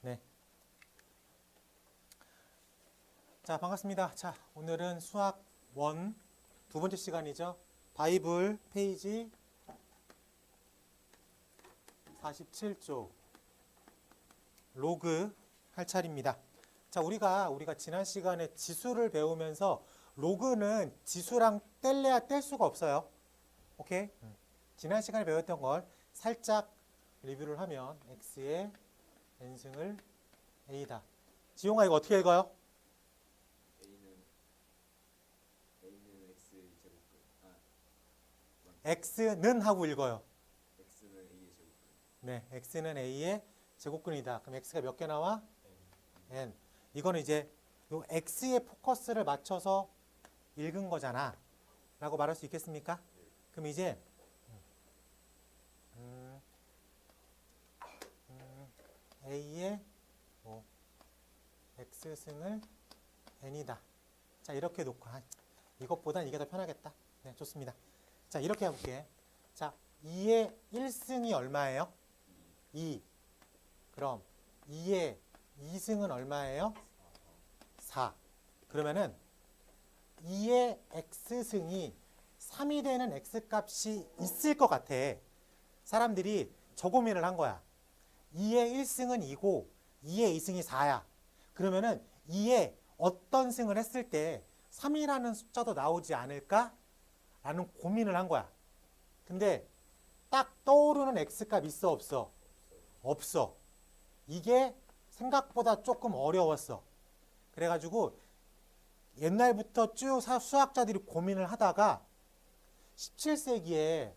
네. 자, 반갑습니다. 자, 오늘은 수학 1 두 번째 시간이죠. 바이블 페이지 47쪽 로그 할 차례입니다. 자, 우리가 지난 시간에 지수를 배우면서 로그는 지수랑 뗄래야 뗄 수가 없어요. 오케이? 지난 시간에 배웠던 걸 살짝 리뷰를 하면 x의 n승을 a다. 지용아 이거 어떻게 읽어요? A는 X 제곱근. x는 하고 읽어요. X는 A의 제곱근. 네, x는 a의 제곱근이다. 그럼 x가 몇 개 나와? n. 이거는 이제 요 x의 포커스를 맞춰서 읽은 거잖아. 라고 말할 수 있겠습니까? 그럼 이제 a의 x승을 n이다. 자, 이렇게 놓고 이것보단 이게 더 편하겠다. 네, 좋습니다. 자, 이렇게 해볼게. 자, 2의 1승이 얼마예요? 2. 그럼 2의 2승은 얼마예요? 4. 그러면은 2의 x승이 3이 되는 x값이 있을 것 같아. 사람들이 저 고민을 한 거야. 2의 1승은 2고 2의 2승이 4야. 그러면은 2의 어떤 승을 했을 때 3이라는 숫자도 나오지 않을까? 라는 고민을 한 거야. 근데 딱 떠오르는 x값 있어 없어? 없어. 이게 생각보다 조금 어려웠어. 그래가지고 옛날부터 쭉 수학자들이 고민을 하다가 17세기에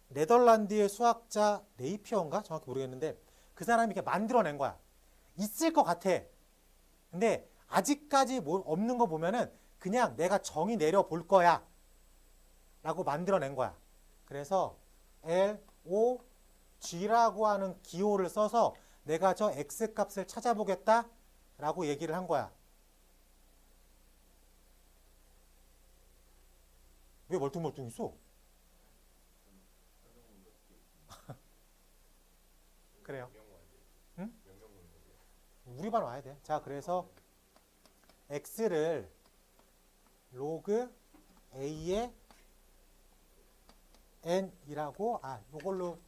네덜란드의 수학자 네이피어인가? 정확히 모르겠는데 그 사람이 이렇게 만들어낸 거야. 있을 것 같아. 근데 아직까지 없는 거 보면은 그냥 내가 정의 내려볼 거야 라고 만들어낸 거야. 그래서 LOG라고 하는 기호를 써서 내가 저 X값을 찾아보겠다 라고 얘기를 한 거야. 왜 멀뚱멀뚱 있어? 그래요. 응? 우리 반 와야 돼. 자, 그래서 x를 로그 a의 n이라고 요걸로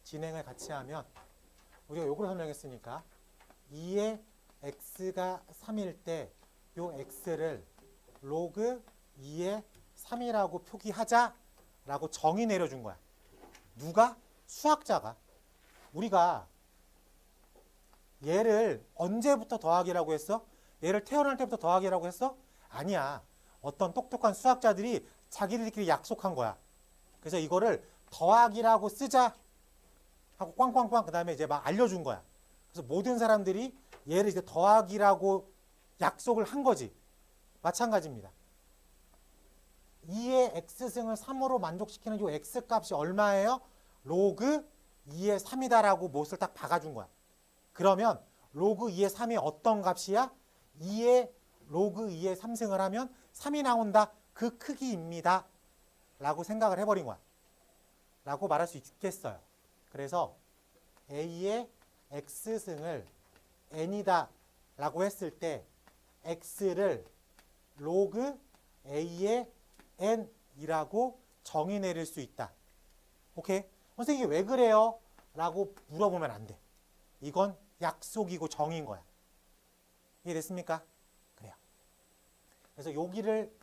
진행을 같이 하면 우리가 요걸 설명했으니까 2의 x가 3일 때 요 x를 로그 2의 3이라고 표기하자라고 정의 내려준 거야. 누가? 수학자가. 우리가 얘를 언제부터 더하기라고 했어? 얘를 태어날 때부터 더하기라고 했어? 아니야. 어떤 똑똑한 수학자들이 자기들끼리 약속한 거야. 그래서 이거를 더하기라고 쓰자 하고 꽝꽝꽝 그 다음에 이제 막 알려준 거야. 그래서 모든 사람들이 얘를 이제 더하기라고 약속을 한 거지. 마찬가지입니다. 2의 x승을 3으로 만족시키는 이 x값이 얼마예요? 로그 2의 3이다라고 못을 딱 박아준 거야. 그러면 로그 2의 3이 어떤 값이야? 2의 로그 2의 3승을 하면 3이 나온다. 그 크기입니다. 라고 생각을 해버린 거야. 라고 말할 수 있겠어요. 그래서 a의 x승을 n이다 라고 했을 때 x를 로그 a의 n이라고 정의 내릴 수 있다. 오케이? 선생님 왜 그래요? 라고 물어보면 안 돼. 이건 약속이고 정의인 거야. 이해됐습니까? 그래요. 그래서 여기를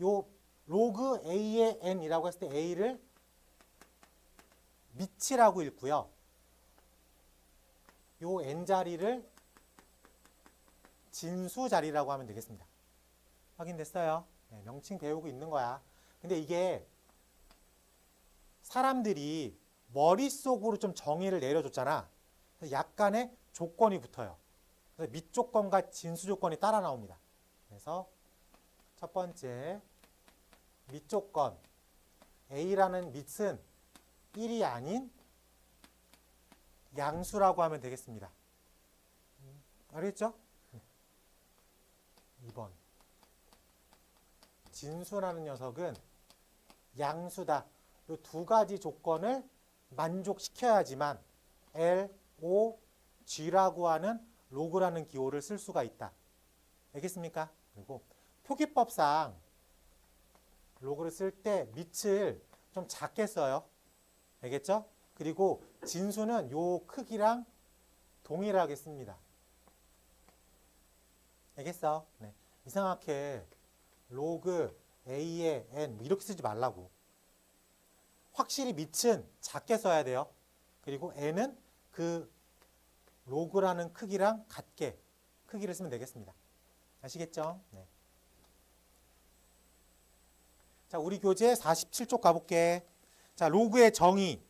요 로그 a의 n이라고 했을 때 a를 밑이라고 읽고요. 요 n 자리를 진수 자리라고 하면 되겠습니다. 확인됐어요? 네, 명칭 배우고 있는 거야. 근데 이게 사람들이 머릿속으로 좀 정의를 내려줬잖아. 그래서 약간의 조건이 붙어요. 그래서 밑조건과 진수조건이 따라 나옵니다. 그래서 첫 번째 밑조건 A라는 밑은 1이 아닌 양수라고 하면 되겠습니다. 알겠죠? 2번 진수라는 녀석은 양수다. 이 두 가지 조건을 만족시켜야지만 L, O, g라고 하는 로그라는 기호를 쓸 수가 있다. 알겠습니까? 그리고 표기법상 로그를 쓸 때 밑을 좀 작게 써요. 알겠죠? 그리고 진수는 요 크기랑 동일하겠습니다. 알겠어? 네. 이상하게 로그 a의 n 뭐 이렇게 쓰지 말라고. 확실히 밑은 작게 써야 돼요. 그리고 n은 그 로그라는 크기랑 같게 크기를 쓰면 되겠습니다. 아시겠죠? 네. 자, 우리 교재 47쪽 가볼게. 자, 로그의 정의.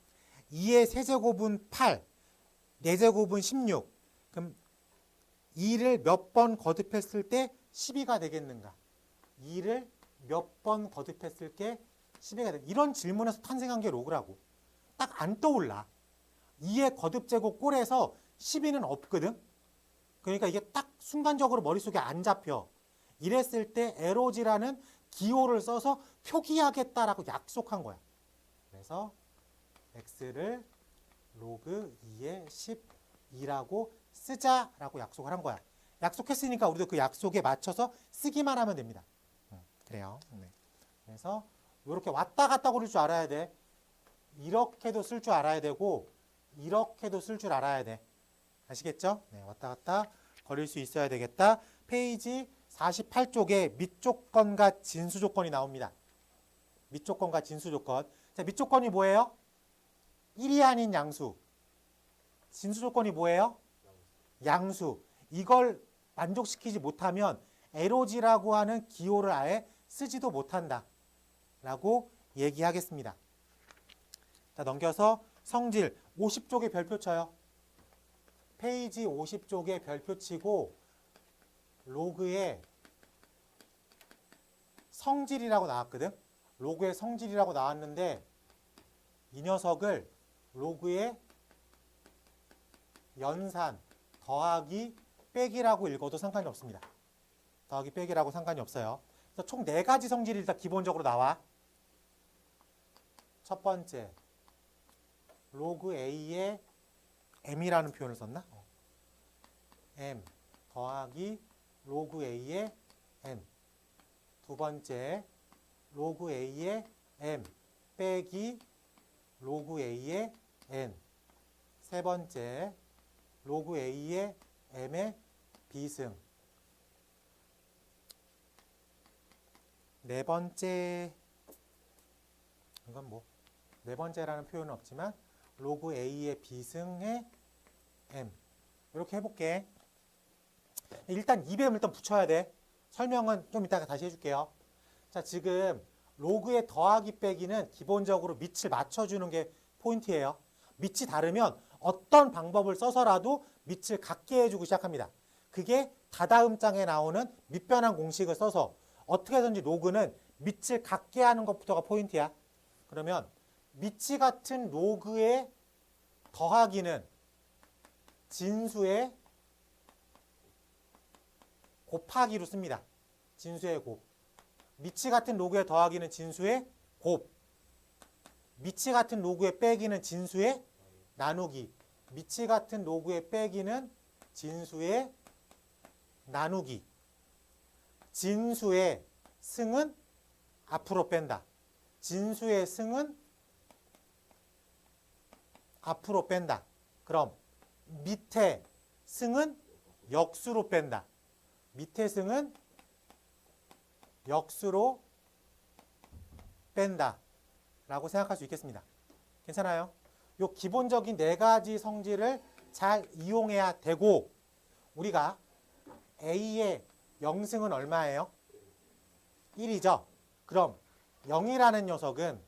2의 세제곱은 8, 4제곱은 16. 그럼 2를 몇 번 거듭했을 때 12가 되겠는가? 2를 몇 번 거듭했을 때 12가 되겠는가? 이런 질문에서 탄생한 게 로그라고. 딱 안 떠올라. 2의 거듭제곱 꼴에서 12는 없거든. 그러니까 이게 딱 순간적으로 머릿속에 안 잡혀. 이랬을 때 LOG라는 기호를 써서 표기하겠다라고 약속한 거야. 그래서 x를 로그 2의 12라고 쓰자라고 약속을 한 거야. 약속했으니까 우리도 그 약속에 맞춰서 쓰기만 하면 됩니다. 그래요. 네. 그래서 이렇게 왔다 갔다 그럴 줄 알아야 돼. 이렇게도 쓸 줄 알아야 되고 이렇게도 쓸 줄 알아야 돼. 아시겠죠? 네, 왔다 갔다 거릴 수 있어야 되겠다. 페이지 48쪽에 밑조건과 진수조건이 나옵니다. 밑조건과 진수조건. 자, 밑조건이 뭐예요? 1이 아닌 양수. 진수조건이 뭐예요? 양수. 이걸 만족시키지 못하면 LOG라고 하는 기호를 아예 쓰지도 못한다 라고 얘기하겠습니다. 자, 넘겨서 성질 50쪽에 별표 쳐요. 페이지 50쪽에 별표 치고 로그의 성질이라고 나왔거든. 로그의 성질이라고 나왔는데 이 녀석을 로그의 연산 더하기 빼기라고 읽어도 상관이 없습니다. 더하기 빼기라고 상관이 없어요. 그래서 총 4가지 성질이 일단 기본적으로 나와. 첫 번째, 로그 a의 m이라는 표현을 썼나? m 더하기 로그 a의 n. 두 번째, 로그 a의 m 빼기 로그 a의 n. 세 번째, 로그 a의 m의 비승. 네 번째, 이건 뭐 네 번째라는 표현은 없지만 로그 a의 비승의 m. 이렇게 해볼게. 일단 2배음 일단 붙여야 돼. 설명은 좀 이따가 다시 해줄게요. 자, 지금 로그의 더하기 빼기는 기본적으로 밑을 맞춰주는 게 포인트예요. 밑이 다르면 어떤 방법을 써서라도 밑을 같게 해주고 시작합니다. 그게 다다음 장에 나오는 밑변환 공식을 써서 어떻게든지 로그는 밑을 같게 하는 것부터가 포인트야. 그러면 밑이 같은 로그의 더하기는 진수의 곱하기로 씁니다. 진수의 곱. 밑이 같은 로그의 더하기는 진수의 곱. 밑이 같은 로그의 빼기는 진수의 나누기. 밑이 같은 로그의 빼기는 진수의 나누기. 진수의 승은 앞으로 뺀다. 진수의 승은 앞으로 뺀다. 그럼 밑에 승은 역수로 뺀다. 밑에 승은 역수로 뺀다 라고 생각할 수 있겠습니다. 괜찮아요? 요 기본적인 4가지 성질을 잘 이용해야 되고, 우리가 a의 영승은 얼마예요? 1이죠. 그럼 0이라는 녀석은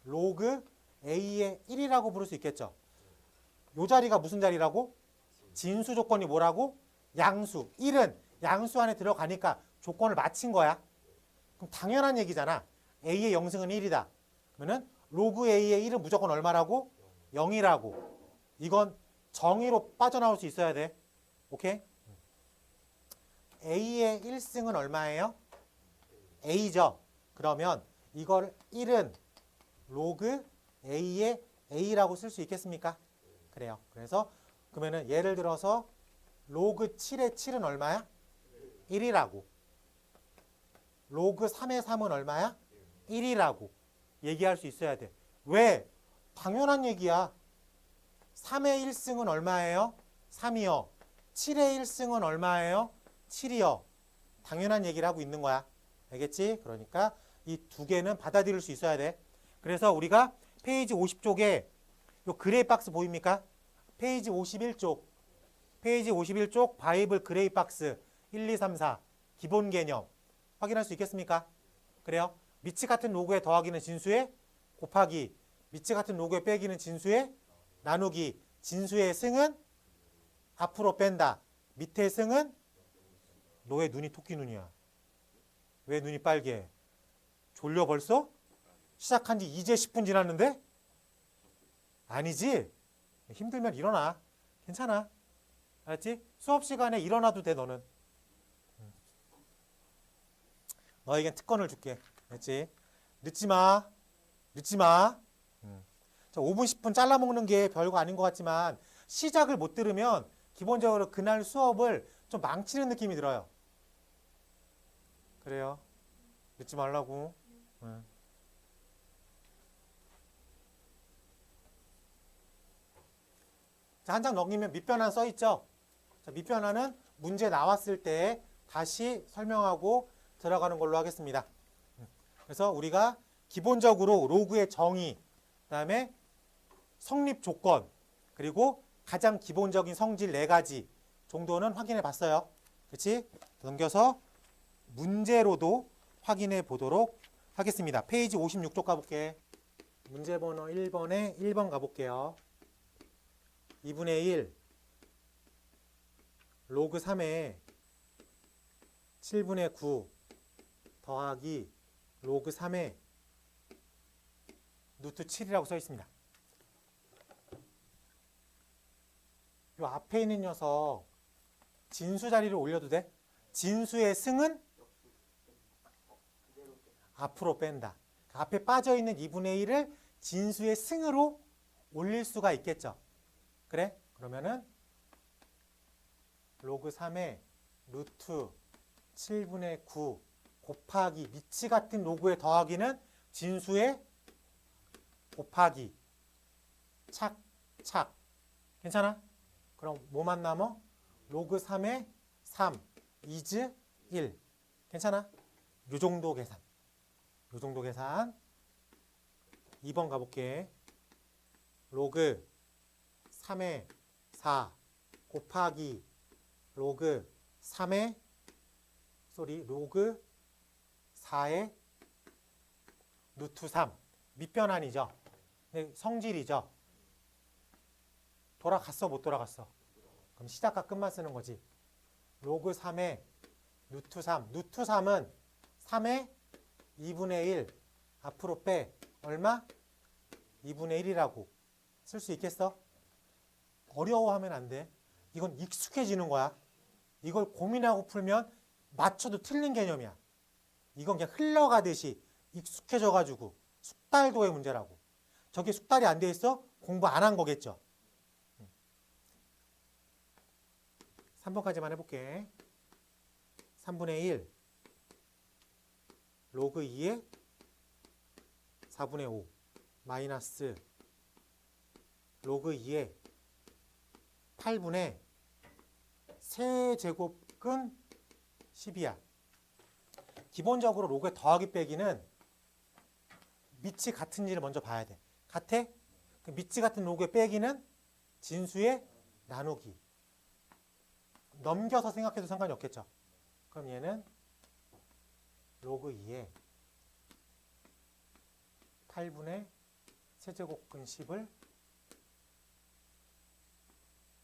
로그 a의 1이라고 부를 수 있겠죠. 요 자리가 무슨 자리라고? 진수 조건이 뭐라고? 양수. 1은 양수 안에 들어가니까 조건을 맞춘 거야. 그럼 당연한 얘기잖아. a의 영승은 1이다. 그러면 로그 a의 1은 무조건 얼마라고? 0이라고. 이건 정의로 빠져나올 수 있어야 돼. 오케이? a의 1승은 얼마예요? a죠. 그러면 이걸 1은 로그 a의 a라고 쓸 수 있겠습니까? 그래요. 그래서 그러면은 예를 들어서 로그 7의 7은 얼마야? 1이라고. 로그 3의 3은 얼마야? 1이라고 얘기할 수 있어야 돼. 왜? 당연한 얘기야. 3의 1승은 얼마예요? 3이요. 7의 1승은 얼마예요? 7이요. 당연한 얘기를 하고 있는 거야. 알겠지? 그러니까 이 두 개는 받아들일 수 있어야 돼. 그래서 우리가 페이지 50쪽에 요 그레이 박스 보입니까? 페이지 51쪽. 페이지 51쪽 바이블 그레이 박스 1, 2, 3, 4 기본 개념 확인할 수 있겠습니까? 그래요. 밑치 같은 로그의 더하기는 진수의 곱하기, 밑치 같은 로그의 빼기는 진수의 나누기, 진수의 승은 앞으로 뺀다. 밑의 승은 너 왜 눈이 토끼 눈이야? 왜 눈이 빨개? 졸려 벌써? 시작한 지 이제 10분 지났는데? 아니지? 힘들면 일어나. 괜찮아. 알았지? 수업 시간에 일어나도 돼 너는. 너에겐 특권을 줄게. 알았지? 늦지 마. 늦지 마. 자, 5분 10분 잘라먹는 게 별거 아닌 것 같지만 시작을 못 들으면 기본적으로 그날 수업을 좀 망치는 느낌이 들어요. 그래요. 늦지 말라고. 자, 한 장 넘기면 밑변환 써있죠? 자, 밑변환은 문제 나왔을 때 다시 설명하고 들어가는 걸로 하겠습니다. 그래서 우리가 기본적으로 로그의 정의, 그 다음에 성립 조건, 그리고 가장 기본적인 성질 4가지 정도는 확인해 봤어요. 그렇지? 넘겨서 문제로도 확인해 보도록 하겠습니다. 페이지 56쪽 가볼게. 문제 번호 1번에 1번 가볼게요. 2분의 1 로그 3에 7분의 9 더하기 로그 3에 루트 7이라고 써 있습니다. 이 앞에 있는 녀석 진수 자리를 올려도 돼? 진수의 승은 앞으로 뺀다. 앞에 빠져있는 2분의 1을 진수의 승으로 올릴 수가 있겠죠. 그래? 그러면은 로그 3의 루트 7분의 9 곱하기 밑치 같은 로그의 더하기는 진수의 곱하기 착 괜찮아? 그럼 뭐만 남어? 로그 3의 3 이즈 1 괜찮아? 요 정도 계산. 2번 가볼게. 로그 3의 4 곱하기 로그 4의 루트 3 밑변환이죠. 성질이죠. 돌아갔어 못 돌아갔어? 그럼 시작과 끝만 쓰는 거지. 로그 3의 루트 3 루트 3은 3의 2분의 1 앞으로 빼 얼마? 2분의 1이라고 쓸 수 있겠어? 어려워하면 안 돼. 이건 익숙해지는 거야. 이걸 고민하고 풀면 맞춰도 틀린 개념이야. 이건 그냥 흘러가듯이 익숙해져가지고 숙달도의 문제라고. 저게 숙달이 안 돼 있어? 공부 안 한 거겠죠. 3번까지만 해볼게. 3분의 1 로그 2의 4분의 5 마이너스 로그 2의 8분의 세제곱근 10이야. 기본적으로 로그의 더하기 빼기는 밑이 같은지를 먼저 봐야 돼. 같아? 그 밑이 같은 로그의 빼기는 진수의 나누기. 넘겨서 생각해도 상관이 없겠죠. 그럼 얘는 로그 2의 8분의 세제곱근 10을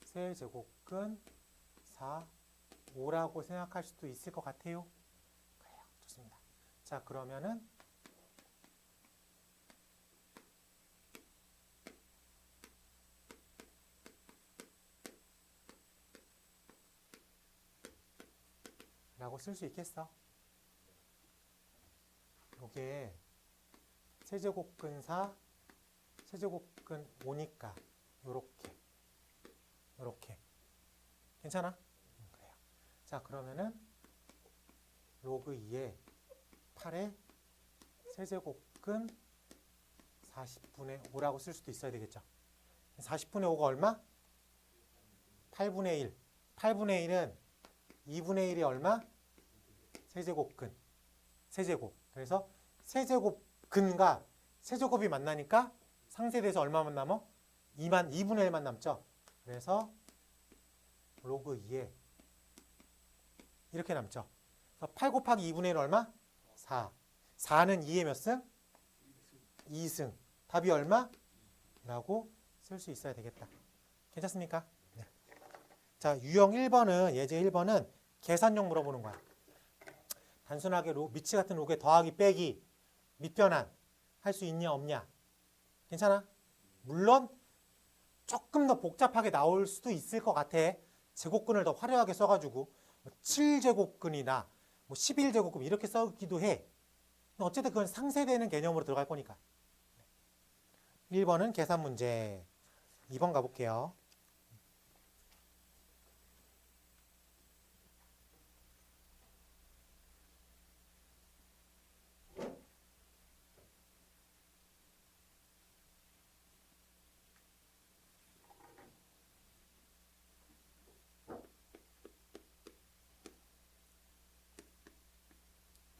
세제곱근 4, 5라고 생각할 수도 있을 것 같아요. 그래요. 좋습니다. 자, 그러면은 라고 쓸 수 있겠어. 요게 세제곱근 4, 세제곱근 5니까 요렇게 이렇게. 괜찮아? 그래요. 자, 그러면은 로그 2의 8의 세제곱근 40분의 5라고 쓸 수도 있어야 되겠죠. 40분의 5가 얼마? 8분의 1. 8분의 1은 2분의 1이 얼마? 세제곱근. 세제곱. 그래서 세제곱근과 세제곱이 만나니까 상세대에서 얼마만 남어? 2분의 1만 남죠. 그래서 로그 2에 이렇게 남죠. 그래서 8 곱하기 2분의 1 얼마? 4. 4는 2의 몇 승? 2승. 답이 얼마? 라고 쓸 수 있어야 되겠다. 괜찮습니까? 네. 자, 유형 1번은 예제 1번은 계산형 물어보는 거야. 단순하게 미치 같은 로그에 더하기 빼기 밑변환 할 수 있냐 없냐. 괜찮아? 물론 조금 더 복잡하게 나올 수도 있을 것 같아. 제곱근을 더 화려하게 써가지고 7제곱근이나 11제곱근 이렇게 써기도 해. 어쨌든 그건 상세되는 개념으로 들어갈 거니까. 1번은 계산 문제. 2번 가볼게요.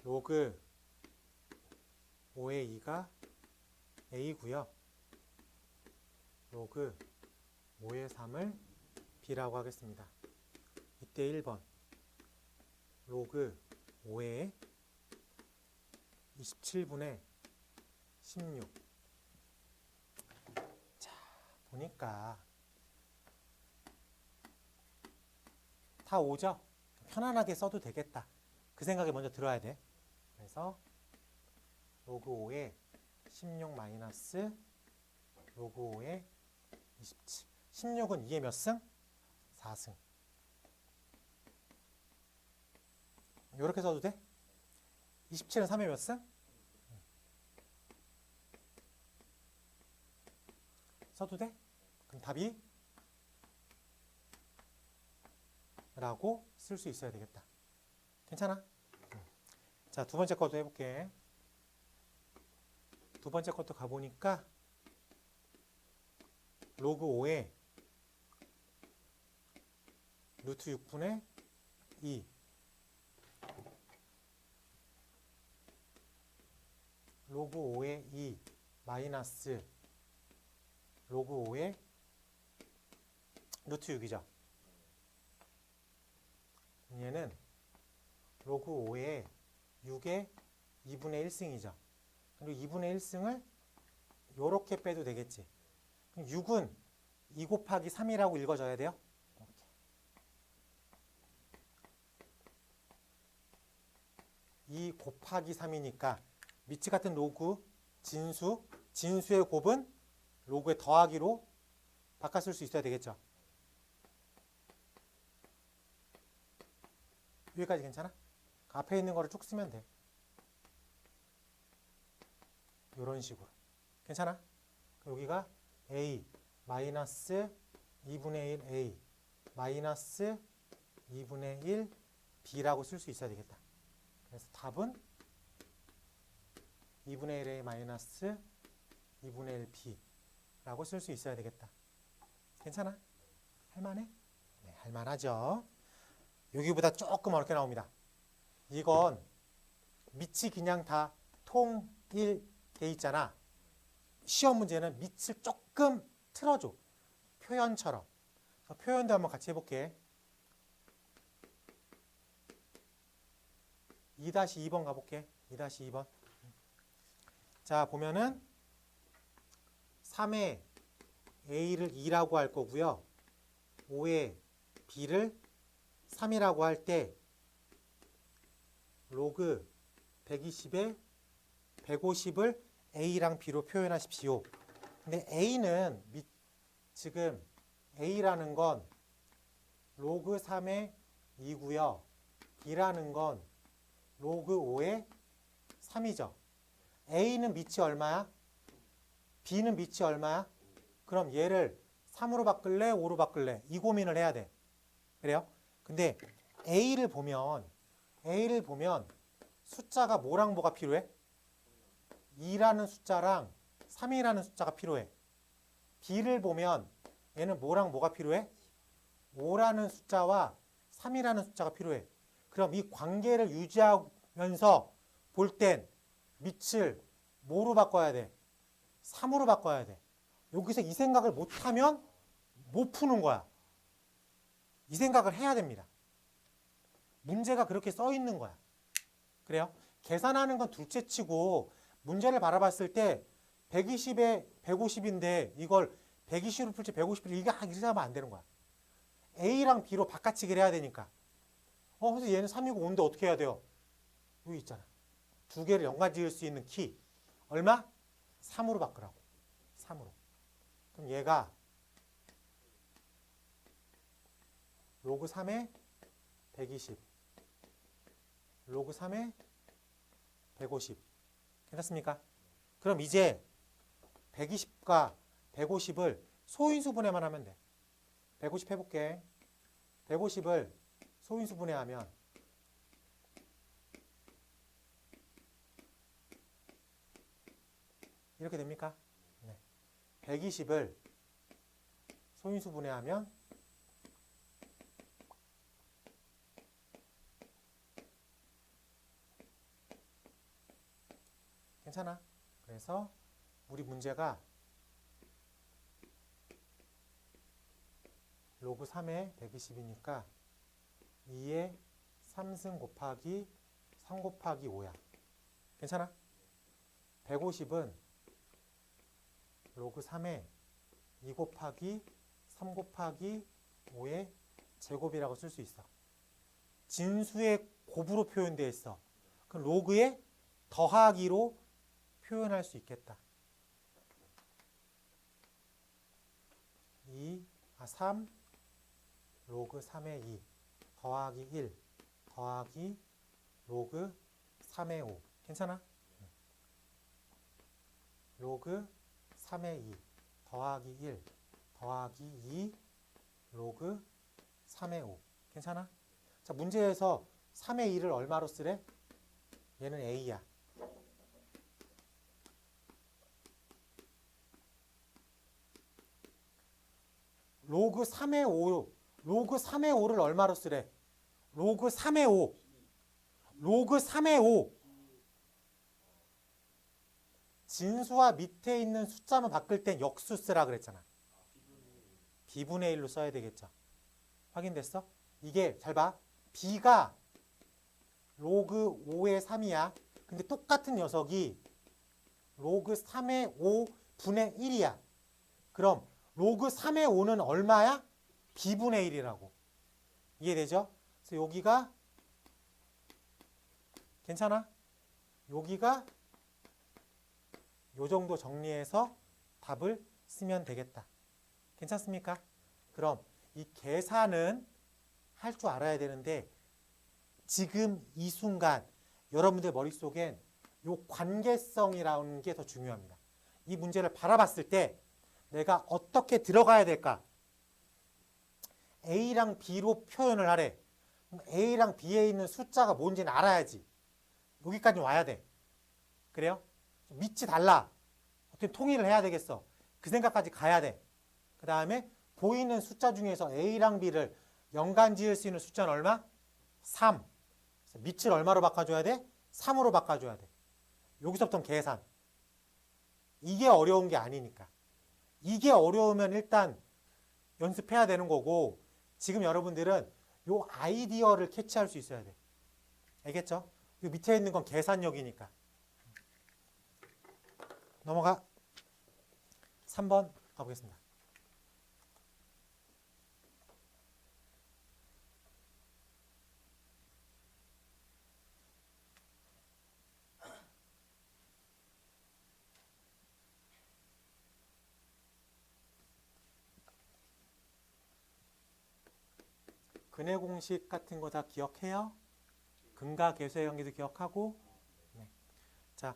로그 5의 2가 A고요. 로그 5의 3을 B라고 하겠습니다. 이때 1번 로그 5의 27분의 16. 자, 보니까 다 5죠? 편안하게 써도 되겠다. 그 생각이 먼저 들어야 돼. 그래서 로그 5의 16 마이너스 로그 5의 27. 16은 2의 몇 승? 4승. 이렇게 써도 돼? 27은 3의 몇 승? 써도 돼? 그럼 답이? 라고 쓸 수 있어야 되겠다. 괜찮아? 자, 두 번째 것도 해볼게. 두 번째 것도 가보니까 로그 5에 루트 6분의 2 로그 5의 2 마이너스 로그 5의 루트 6이죠. 얘는 로그 5의 6의 2분의 1승이죠. 그리고 2분의 1승을 이렇게 빼도 되겠지. 그럼 6은 2 곱하기 3이라고 읽어줘야 돼요. 이렇게. 2 곱하기 3이니까 미치 같은 로그 진수의 곱은 로그의 더하기로 바꿔 쓸 수 있어야 되겠죠. 여기까지 괜찮아? 앞에 있는 거를 쭉 쓰면 돼. 이런 식으로. 괜찮아? 여기가 A 마이너스 2분의 1 A 마이너스 2분의 1 B라고 쓸 수 있어야 되겠다. 그래서 답은 2분의 1 A 마이너스 2분의 1 B라고 쓸 수 있어야 되겠다. 괜찮아? 할만해? 네, 할만하죠. 여기보다 조금 어렵게 나옵니다. 이건 밑이 그냥 다 통일돼 있잖아. 시험 문제는 밑을 조금 틀어줘. 표현처럼. 표현도 한번 같이 해볼게. 2-2번 가볼게. 2-2번. 자, 보면은 3의 A를 2라고 할 거고요. 5의 B를 3이라고 할 때 로그 120에 150을 A랑 B로 표현하십시오. 근데 A는 지금 A라는 건 로그 3의 2고요. B라는 건 로그 5의 3이죠. A는 밑이 얼마야? B는 밑이 얼마야? 그럼 얘를 3으로 바꿀래? 5로 바꿀래? 이 고민을 해야 돼. 그래요? 근데 A를 보면 숫자가 뭐랑 뭐가 필요해? 2라는 숫자랑 3이라는 숫자가 필요해. B를 보면 얘는 뭐랑 뭐가 필요해? 5라는 숫자와 3이라는 숫자가 필요해. 그럼 이 관계를 유지하면서 볼 땐 밑을 뭐로 바꿔야 돼? 3으로 바꿔야 돼. 여기서 이 생각을 못하면 못 푸는 거야. 이 생각을 해야 됩니다. 문제가 그렇게 써 있는 거야. 그래요? 계산하는 건 둘째 치고 문제를 바라봤을 때 120에 150인데 이걸 120으로 풀지 150을 이렇게 하면 안 되는 거야. A랑 B로 바꿔치기를 해야 되니까. 그래서 얘는 3이고 5인데 어떻게 해야 돼요? 여기 있잖아. 두 개를 연관 지을 수 있는 키. 얼마? 3으로 바꾸라고. 3으로. 그럼 얘가 로그 3에 120. 로그 3에 150. 괜찮습니까? 그럼 이제 120과 150을 소인수 분해만 하면 돼. 150 해볼게. 150을 소인수 분해하면 이렇게 됩니까? 네. 120을 소인수 분해하면 괜찮아. 그래서 우리 문제가 로그 3에 120이니까 2에 3승 곱하기 3 곱하기 5야. 괜찮아? 150은 로그 3에 2 곱하기 3 곱하기 5의 제곱이라고 쓸 수 있어. 진수의 곱으로 표현되어 있어. 그럼 로그에 더하기로 표현할 수 있겠다. 3 로그 3의 2 더하기 1 더하기 로그 3의 5 괜찮아? 로그 3의 2 더하기 1 더하기 2 로그 3의 5 괜찮아? 자, 문제에서 3의 2를 얼마로 쓰래? 얘는 A야. 로그 3의 5, 로그 3의 5를 얼마로 쓰래? 로그 3의 5. 로그 3의 5. 진수와 밑에 있는 숫자만 바꿀 땐 역수 쓰라 그랬잖아. B분의 1로 써야 되겠죠. 확인됐어? 이게 잘 봐. B가 로그 5의 3이야. 근데 똑같은 녀석이 로그 3의 5분의 1이야. 그럼 로그 3의 5는 얼마야? B분의 1이라고. 이해되죠? 그래서 여기가 괜찮아? 여기가 요 정도 정리해서 답을 쓰면 되겠다. 괜찮습니까? 그럼 이 계산은 할 줄 알아야 되는데 지금 이 순간 여러분들 머릿속엔 요 관계성이라는 게 더 중요합니다. 이 문제를 바라봤을 때 내가 어떻게 들어가야 될까? A랑 B로 표현을 하래. 그럼 A랑 B에 있는 숫자가 뭔지는 알아야지. 여기까지 와야 돼. 그래요? 밑이 달라. 어떻게 통일을 해야 되겠어. 그 생각까지 가야 돼. 그 다음에 보이는 숫자 중에서 A랑 B를 연관 지을 수 있는 숫자는 얼마? 3. 그래서 밑을 얼마로 바꿔줘야 돼? 3으로 바꿔줘야 돼. 여기서부터 계산. 이게 어려운 게 아니니까. 이게 어려우면 일단 연습해야 되는 거고 지금 여러분들은 요 아이디어를 캐치할 수 있어야 돼. 알겠죠? 요 밑에 있는 건 계산력이니까. 넘어가. 3번 가보겠습니다. 근해 공식 같은 거 다 기억해요? 근과 계수의 관계도 기억하고. 네. 자,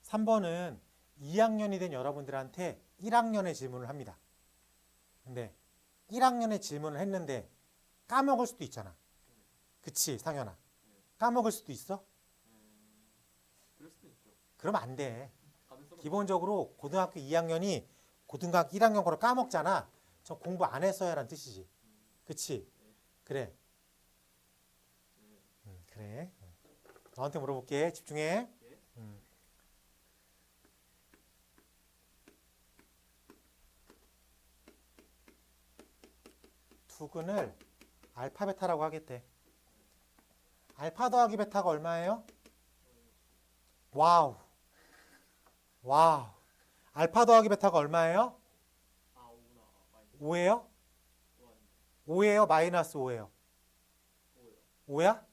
3번은 2학년이 된 여러분들한테 1학년의 질문을 합니다. 근데 1학년에 질문을 했는데 까먹을 수도 있잖아. 그치, 상현아? 까먹을 수도 있어? 그럴 수도 있죠. 그러면 안 돼. 가능성은 기본적으로 고등학교 2학년이 고등학교 1학년 거를 까먹잖아. 저 공부 안 했어야란 뜻이지. 그치? 그래. 그래. 너한테 물어볼게. 집중해. 예. 두근을 알파 베타라고 하겠대. 알파 더하기 베타가 얼마예요? 와우. 와우. 알파 더하기 베타가 얼마예요? 아 5구나. 마이너스 5예요? 5 아닌데 5예요? 마이너스 5예요? 5예요. 5야?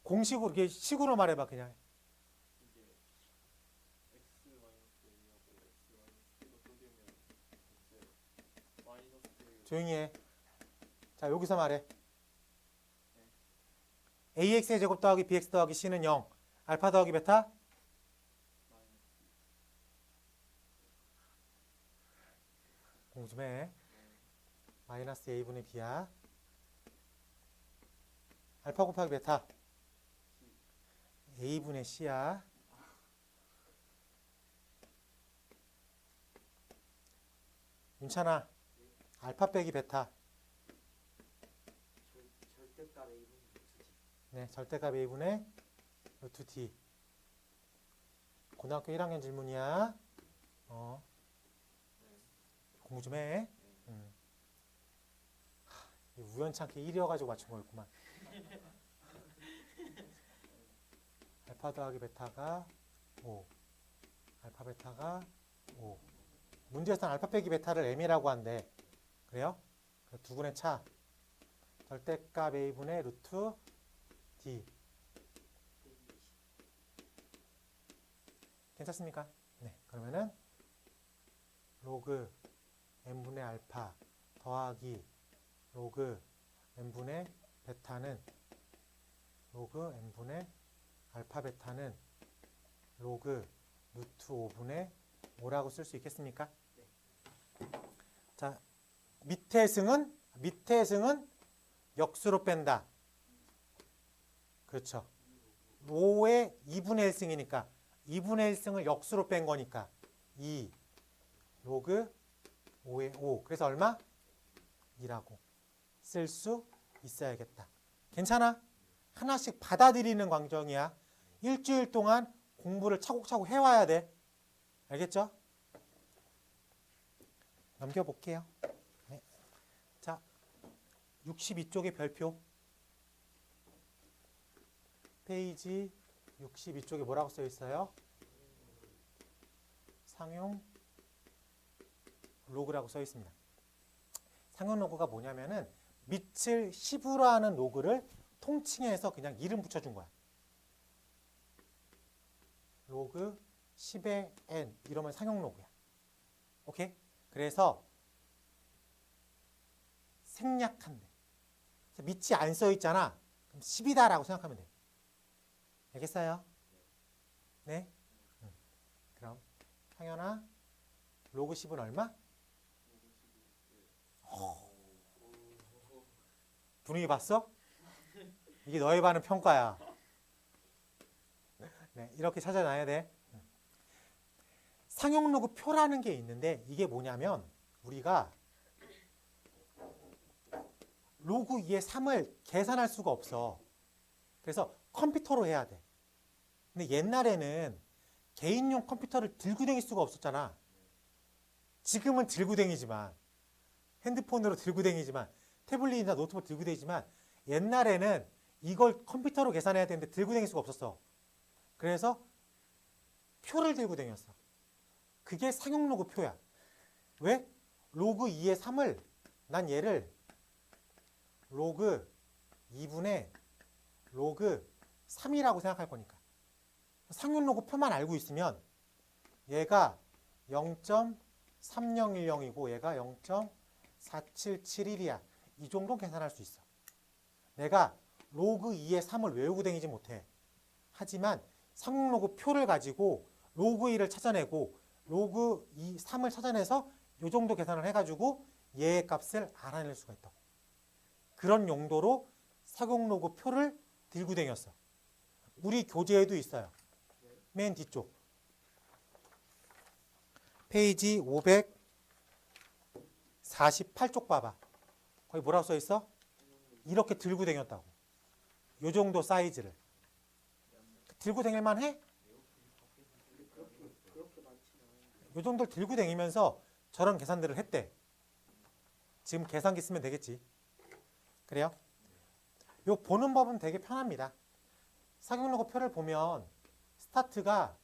공식으로, 이게 식으로 말해봐, 그냥. 이게 x 마이너스 a하고 x 마이너스 b가 쪼개면 x 마이너스 조용히 해. 자, 여기서 말해. ax의 제곱 더하기 bx 더하기 c는 0. 알파 더하기 베타? 마이너스 공부 좀 해. 마이너스 a분의 b야. 알파 곱하기 베타? a분의 c야. 윤찬아, 알파 빼기 베타. 절대값 A분의 루트 네, 절대값 a분의 루트 t. 고등학교 1학년 질문이야. 공부 좀 해. 우연찮게 1이어가지고 맞춘 거였구만. 알파 더하기 베타가 5. 알파 베타가 5. 문제에서는 알파 빼기 베타를 m이라고 한대. 그래요? 두근의 차. 절대값 a분의 루트 d. 괜찮습니까? 네. 그러면은 로그 n분의 알파 더하기 로그 n분의 베타는 로그 n분의 알파 베타는 로그 루트 5분의 5라고 쓸 수 있겠습니까? 자, 밑에 승은 역수로 뺀다. 그렇죠. 5의 2분의 1승이니까 2분의 1승을 역수로 뺀 거니까 2 로그 5의 5. 그래서 얼마? 2라고 쓸 수 있어야겠다. 괜찮아? 하나씩 받아들이는 과정이야. 일주일 동안 공부를 차곡차곡 해와야 돼. 알겠죠? 넘겨볼게요. 네. 자, 62쪽의 별표. 페이지 62쪽에 뭐라고 써 있어요? 상용 로그라고 써 있습니다. 상용 로그가 뭐냐면은 밑을 10으로 하는 로그를 통칭해서 그냥 이름 붙여준 거야. 로그 10의 n 이러면 상용 로그야. 오케이? 그래서 생략한대. 밑이 안 써 있잖아. 그럼 10이다라고 생각하면 돼. 알겠어요? 네? 그럼 상현아, 로그 10은 얼마? 분위기 봤어? 이게 너희 반은 평가야. 네, 이렇게 찾아놔야 돼. 상용 로그 표라는 게 있는데 이게 뭐냐면 우리가 로그 2의 3을 계산할 수가 없어. 그래서 컴퓨터로 해야 돼. 근데 옛날에는 개인용 컴퓨터를 들고 다닐 수가 없었잖아. 지금은 들고 다니지만 핸드폰으로 들고 다니지만 태블릿이나 노트북 들고 다니지만 옛날에는 이걸 컴퓨터로 계산해야 되는데 들고 다닐 수가 없었어. 그래서 표를 들고 다녔어. 그게 상용 로그 표야. 왜? 로그 2의 3을 난 얘를 로그 2분의 로그 3이라고 생각할 거니까. 상용 로그 표만 알고 있으면 얘가 0.3010이고 얘가 0.4771이야. 이 정도 계산할 수 있어. 내가 로그 2의 3을 외우고 다니지 못해. 하지만 상용 로그 표를 가지고 로그 2를 찾아내고 로그 2, 3을 찾아내서 요 정도 계산을 해가지고 얘의 값을 알아낼 수가 있다고. 그런 용도로 사용로그 표를 들고 다녔어. 우리 교재에도 있어요. 맨 뒤쪽. 페이지 548쪽 봐봐. 거기 뭐라고 써 있어? 이렇게 들고 다녔다고. 요 정도 사이즈를. 들고 다닐만 해? 근데 그렇게 많지는 않은데. 요 정도를 들고 다니면서 저런 계산들을 했대. 지금 계산기 쓰면 되겠지. 그래요? 요 보는 법은 되게 편합니다. 사용로그 표를 보면 스타트가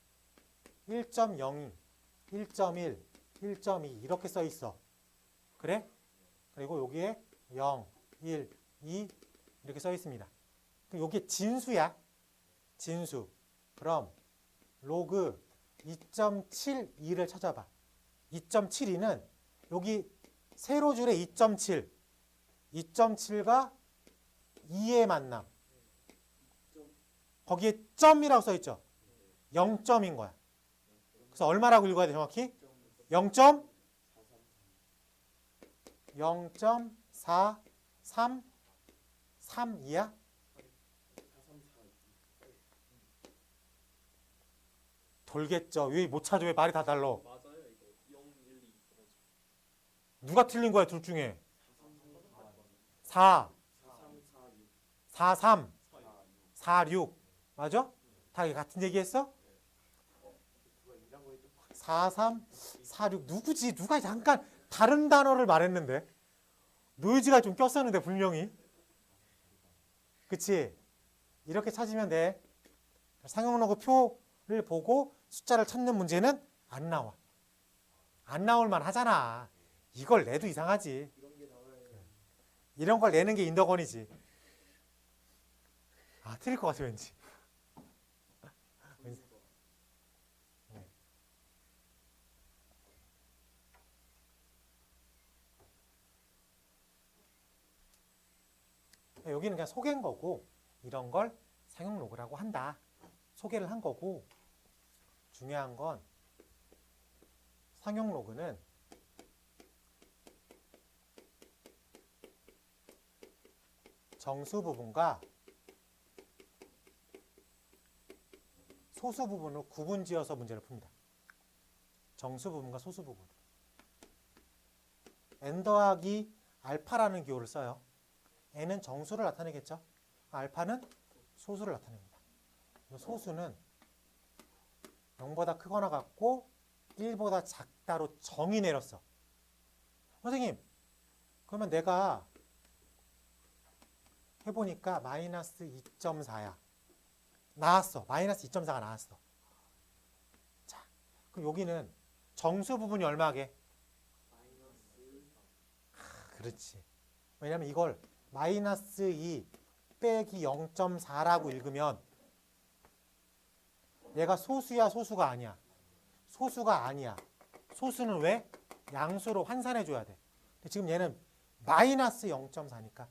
1.02, 1.1, 1.2 이렇게 써 있어. 그래? 그리고 여기에 0, 1, 2 이렇게 써 있습니다. 그럼 여기에 진수야. 진수. 그럼 로그 2.72를 찾아봐. 2.72는 여기 세로 줄에 2.7, 2.7과 2의 만남. 거기에 점이라고 써 있죠. 0점인 거야. 그래서 얼마라고 읽어야 돼 정확히? 0.43332야? 돌겠죠. 왜 못 찾아? 왜 말이 다 달라? 맞아요 이거 0, 1, 2 그거죠. 누가 틀린 거야 둘 중에? 4, 43, 46 맞아? 다 같은 얘기했어? 43, 46 누구지? 누가 잠깐 다른 단어를 말했는데 노이즈가 좀 꼈었는데 분명히 그치? 이렇게 찾으면 돼. 상용로그 표를 보고 숫자를 찾는 문제는 안 나와. 안 나올 만 하잖아. 이걸 내도 이상하지. 이런 게 나와요. 이런 걸 내는 게 인덕원이지. 아, 틀릴 것 같아 왠지. 여기는 그냥 소개인 거고 이런 걸 상용 로그라고 한다. 소개를 한 거고 중요한 건 상용 로그는 정수 부분과 소수 부분을 구분지어서 문제를 풉니다. 정수 부분과 소수 부분. n 더하기 알파라는 기호를 써요. n은 정수를 나타내겠죠. 알파는 소수를 나타냅니다. 소수는 0보다 크거나 같고 1보다 작다로 정의 내렸어. 선생님, 그러면 내가 해보니까 마이너스 2.4야. 나왔어. 마이너스 2.4가 나왔어. 자, 그럼 여기는 정수 부분이 얼마게? 그렇지. 왜냐면 이걸 마이너스 2 빼기 0.4라고 읽으면 얘가 소수야 소수가 아니야? 소수가 아니야. 소수는 왜? 양수로 환산해 줘야 돼. 근데 지금 얘는 마이너스 0.4니까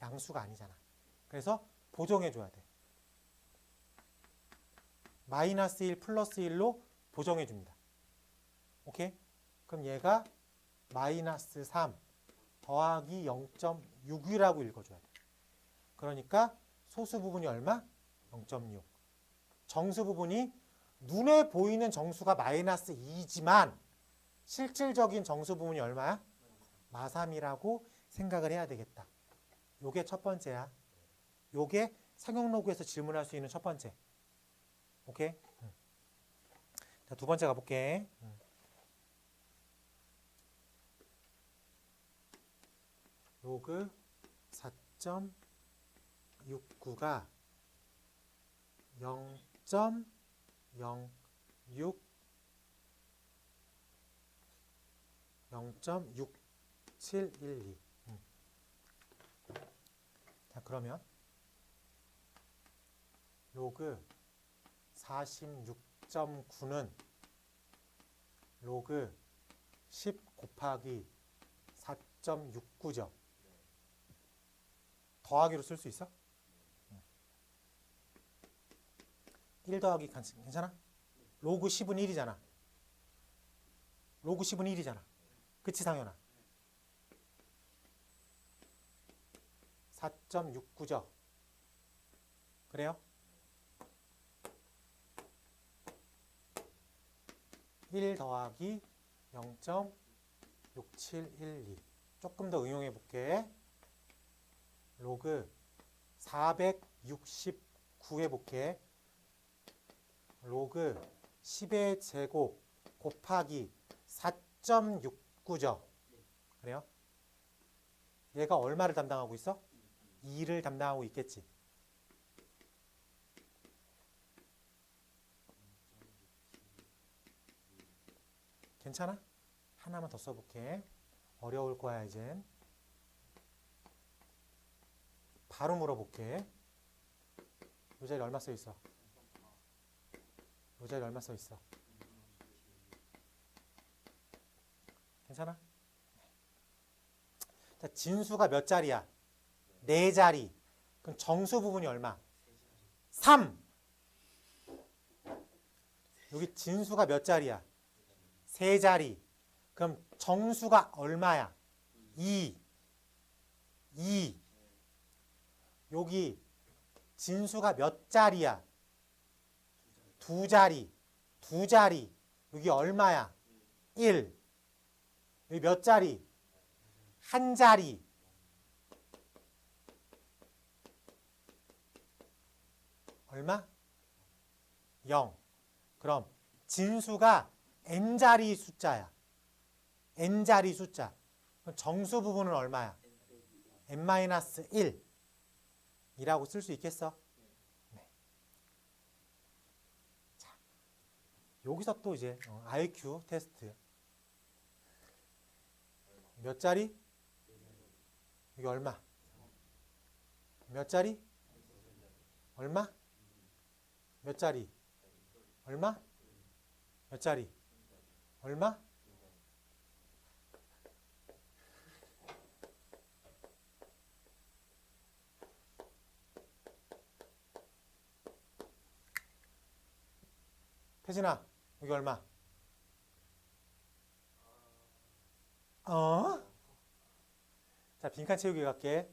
양수가 아니잖아. 그래서 보정해 줘야 돼. 마이너스 1 플러스 1로 보정해 줍니다. 오케이? 그럼 얘가 마이너스 3 더하기 0.6이라고 읽어줘야 돼. 그러니까 소수 부분이 얼마? 0.6. 정수 부분이 눈에 보이는 정수가 마이너스 2지만 실질적인 정수 부분이 얼마야? 마3이라고 생각을 해야 되겠다. 요게 첫 번째야. 요게 상용로그에서 질문할 수 있는 첫 번째. 오케이? 자, 두 번째 가볼게. 로그 4.69가 0.06 0.6712. 자, 그러면 로그 46.9는 로그 10 곱하기 4.69죠. 더하기로 쓸 수 있어? 1 더하기 괜찮아? 로그 10은 1이잖아. 로그 10은 1이잖아. 그치 상현아? 4.69죠. 그래요? 1 더하기 0.6712. 조금 더 응용해 볼게. 로그 469 해볼게. 로그 10의 제곱 곱하기 4.69죠. 그래요? 얘가 얼마를 담당하고 있어? 2를 담당하고 있겠지. 괜찮아? 하나만 더 써볼게. 어려울 거야 이젠. 바로 물어볼게. 요 자리 얼마 써 있어? 요 자리 얼마 써 있어? 괜찮아? 자, 진수가 몇 자리야? 4자리. 그럼 정수 부분이 얼마? 3. 여기 진수가 몇 자리야? 3자리. 그럼 정수가 얼마야? 2. 2. 여기 진수가 몇 자리야? 2자리. 2자리. 여기 얼마야? 1. 여기 몇 자리? 1자리. 얼마? 0. 그럼 진수가 n자리 숫자야. n자리 숫자. 그럼 정수 부분은 얼마야? n-1 이라고 쓸 수 있겠어? 네. 자, 여기서 또 이제 IQ 테스트. 몇 자리? 여기 얼마? 몇 자리? 얼마? 몇 자리? 얼마? 몇 자리? 얼마? 태진아, 여기 얼마? 자, 빈칸 채우기 갈게.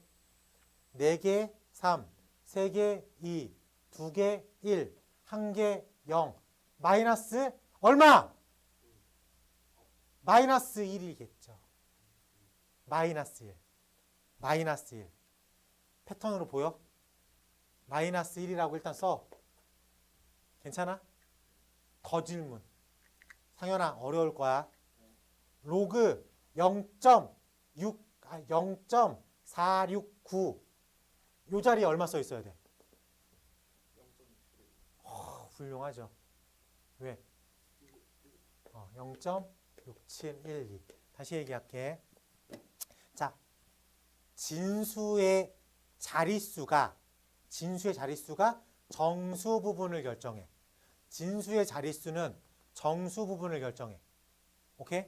4개 3, 3개 2, 2개 1, 1개 0. 마이너스 얼마? 마이너스 1이겠죠. 마이너스 1. 마이너스 1. 패턴으로 보여? 마이너스 1이라고 일단 써. 괜찮아? 더 질문. 상현아, 어려울 거야. 로그 0.469. 요 자리에 얼마 써 있어야 돼? 훌륭하죠. 왜? 0.6712. 다시 얘기할게. 자, 진수의 자릿수가 정수 부분을 결정해. 진수의 자릿수는 정수 부분을 결정해. 오케이?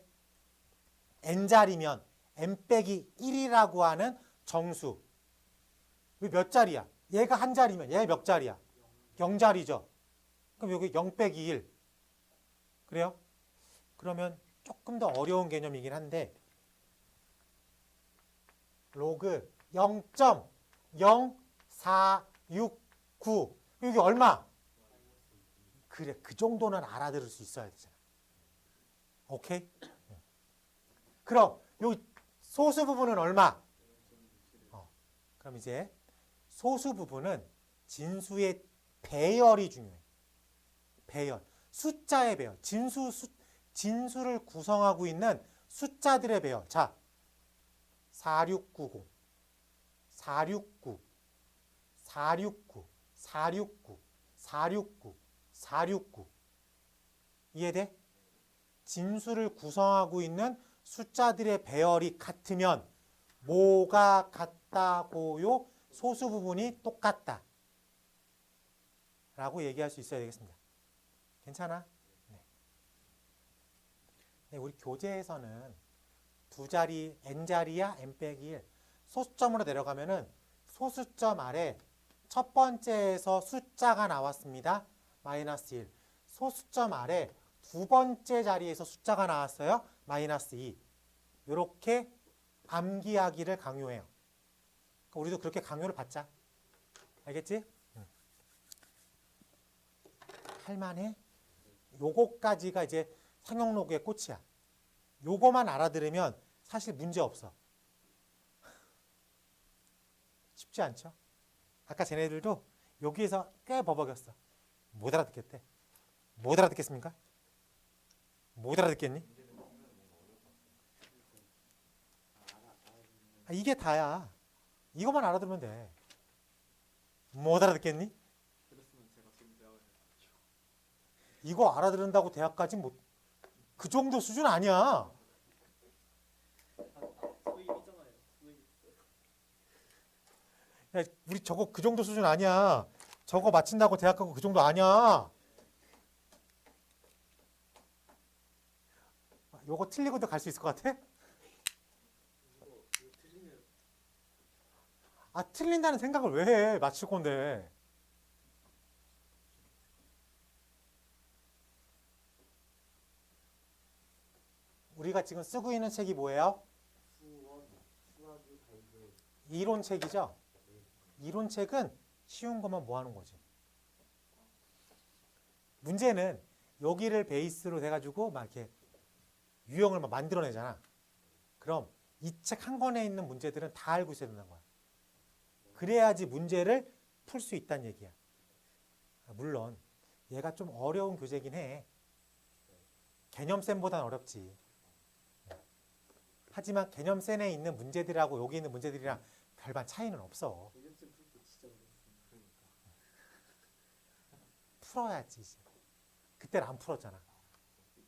n자리면 n-1이라고 하는 정수. 몇 자리야? 얘가 한 자리면 얘 몇 자리야? 0자리죠. 그럼 여기 0-1. 그래요? 그러면 조금 더 어려운 개념이긴 한데 로그 0.0469. 여기 얼마? 그래, 그 정도는 알아들을 수 있어야 되잖아. 오케이? 그럼 여기 소수 부분은 얼마? 그럼 이제 소수 부분은 진수의 배열이 중요해. 배열. 숫자의 배열. 진수를 구성하고 있는 숫자들의 배열. 자, 4690, 469, 469, 469, 469, 469. 이해돼? 진수를 구성하고 있는 숫자들의 배열이 같으면 뭐가 같다고요? 소수 부분이 똑같다. 라고 얘기할 수 있어야 되겠습니다. 괜찮아? 네. 네, 우리 교재에서는 2자리, n자리야, n-1. 소수점으로 내려가면은 소수점 아래 첫 번째에서 숫자가 나왔습니다. 마이너스 1. 소수점 아래 두 번째 자리에서 숫자가 나왔어요. 마이너스 2. 이렇게 암기하기를 강요해요. 그러니까 우리도 그렇게 강요를 받자. 알겠지? 할만해? 요거까지가 이제 상용로그의 꽃이야. 요거만 알아들으면 사실 문제 없어. 쉽지 않죠? 아까 쟤네들도 여기에서 꽤 버벅였어. 못 알아듣겠대. 못 알아듣겠습니까? 못 알아듣겠니? 이게 다야. 이것만 알아들으면 돼. 못 알아듣겠니? 그랬으면 제가 지금 대학을 갔죠. 이거 알아들은다고 대학까지 못, 그 정도 수준 아니야. 수입 있잖아요. 수입 있어요. 야, 우리 저거 그 정도 수준 아니야. 저거 마친다고 대학 가고 그 정도 아니야. 요거 틀리고도 갈 수 있을 것 같아? 이거 틀리면 아, 틀린다는 생각을 왜 해? 맞출 건데. 우리가 지금 쓰고 있는 책이 뭐예요? 수학이 가이드. 이론책이죠? 이론책은 쉬운 것만 모아놓은 거지. 문제는 여기를 베이스로 해가지고 막 이렇게 유형을 막 만들어내잖아. 그럼 이 책 한 권에 있는 문제들은 다 알고 있어야 된다는 거야. 그래야지 문제를 풀 수 있다는 얘기야. 물론 얘가 좀 어려운 교재긴 해. 개념쌤보다는 어렵지. 하지만 개념쌤에 있는 문제들하고 여기 있는 문제들이랑 별반 차이는 없어. 개념쌤 풀때 진짜 어려웠어요. 그러니까. 풀어야지 이제. 그때는 안 풀었잖아.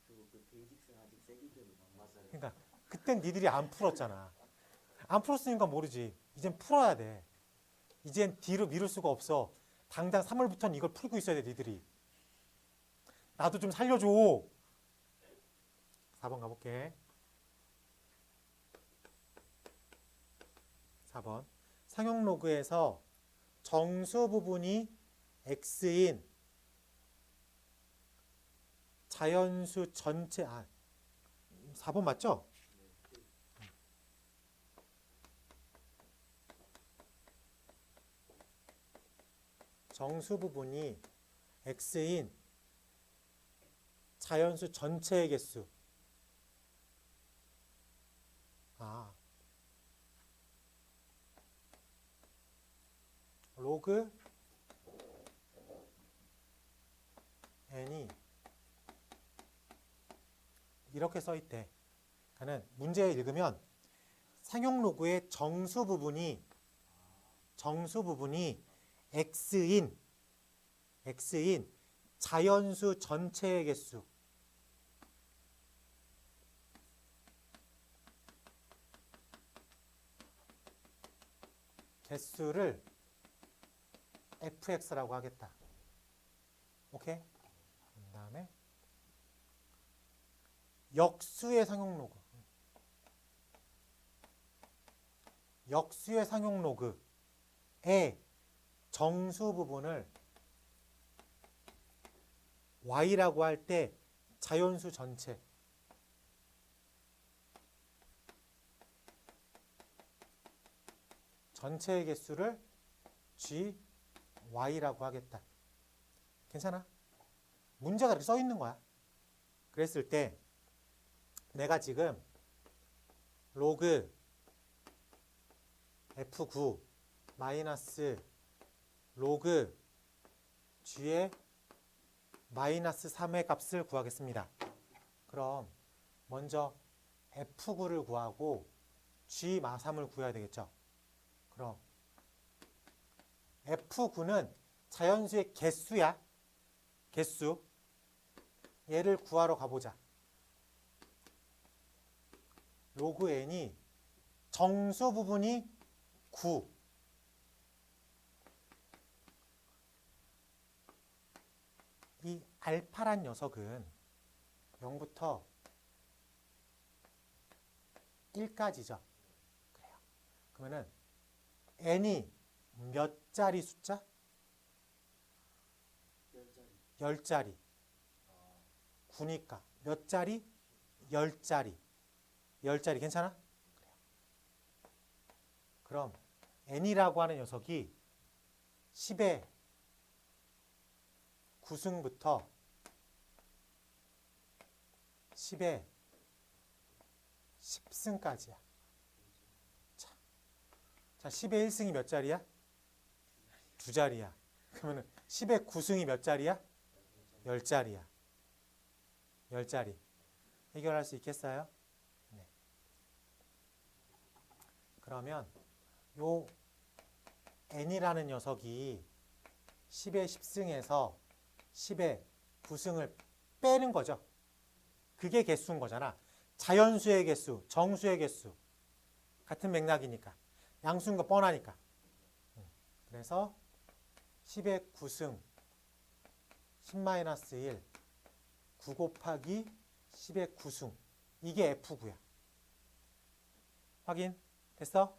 그리고 그 베이직스는 아직 세기들이 맞아요. 그러니까 그땐 니들이 안 풀었잖아. 안 풀었으니까 모르지. 이젠 풀어야 돼. 이젠 뒤로 미룰 수가 없어. 당장 3월부터는 이걸 풀고 있어야 돼, 니들이. 나도 좀 살려줘. 4번 가볼게. 4번. 상용 로그에서 정수 부분이 x인 자연수 전체, 4번 맞죠? 정수 부분이 x인 자연수 전체의 개수. 로그 n이 이렇게 써 있대. 그러니까 문제 읽으면 상용 로그의 정수 부분이 x인 자연수 전체의 개수. 개수를 fx라고 하겠다. 오케이? 그 다음에 역수의 상용 로그. 역수의 상용 로그의 정수 부분을 y라고 할 때 자연수 전체 전체의 개수를 gy라고 하겠다. 괜찮아? 문제가 이렇게 써 있는 거야. 그랬을 때 내가 지금 로그 f9 마이너스 로그 g의 마이너스 3의 값을 구하겠습니다. 그럼 먼저 f9를 구하고 g 마 3을 구해야 되겠죠. 그럼 f9는 자연수의 개수야. 개수. 얘를 구하러 가보자. 로그 n이 정수 부분이 9. 이 알파란 녀석은 0부터 1까지죠. 그래요. 그러면은 n이 몇 자리 숫자? 10자리. 9니까 몇 자리? 10자리. 10자리 괜찮아? 그럼 n이라고 하는 녀석이 10의 9승부터 10의 10승까지야. 자, 10의 1승이 몇 자리야? 2자리야. 그러면 10의 9승이 몇 자리야? 10자리야. 10자리. 해결할 수 있겠어요? 네. 그러면 요 n이라는 녀석이 10의 10승에서 10의 9승을 빼는 거죠. 그게 개수인 거잖아. 자연수의 개수, 정수의 개수. 같은 맥락이니까. 양수인 거 뻔하니까. 그래서 10의 9승 10-1 9 곱하기 10의 9승 이게 F구야. 확인? 됐어?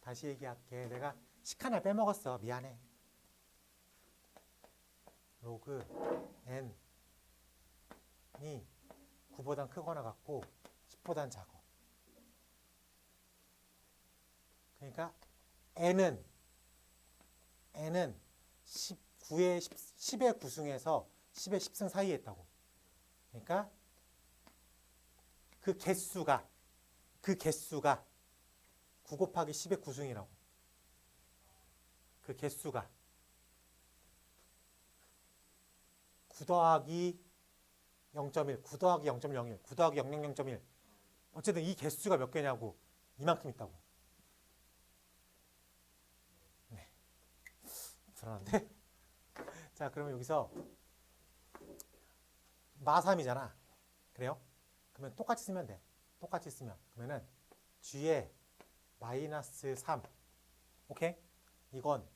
다시 얘기할게. 내가 식 하나 빼먹었어. 미안해. 로그 n이 9보단 크거나 같고 10보단 작아. 그러니까 n은 10의 9승에서 10의 10승 사이에 있다고. 그러니까 그 개수가 9 곱하기 10의 9승이라고. 그 개수가 9 더하기 0.1, 9 더하기 0.01, 9 더하기 000.1. 어쨌든 이 개수가 몇 개냐고. 이만큼 있다고. 네. 불안한데? 자, 그러면 여기서 마3이잖아. 그래요? 그러면 똑같이 쓰면 돼. 똑같이 쓰면. 그러면은 G에 마이너스 3. 오케이? 이건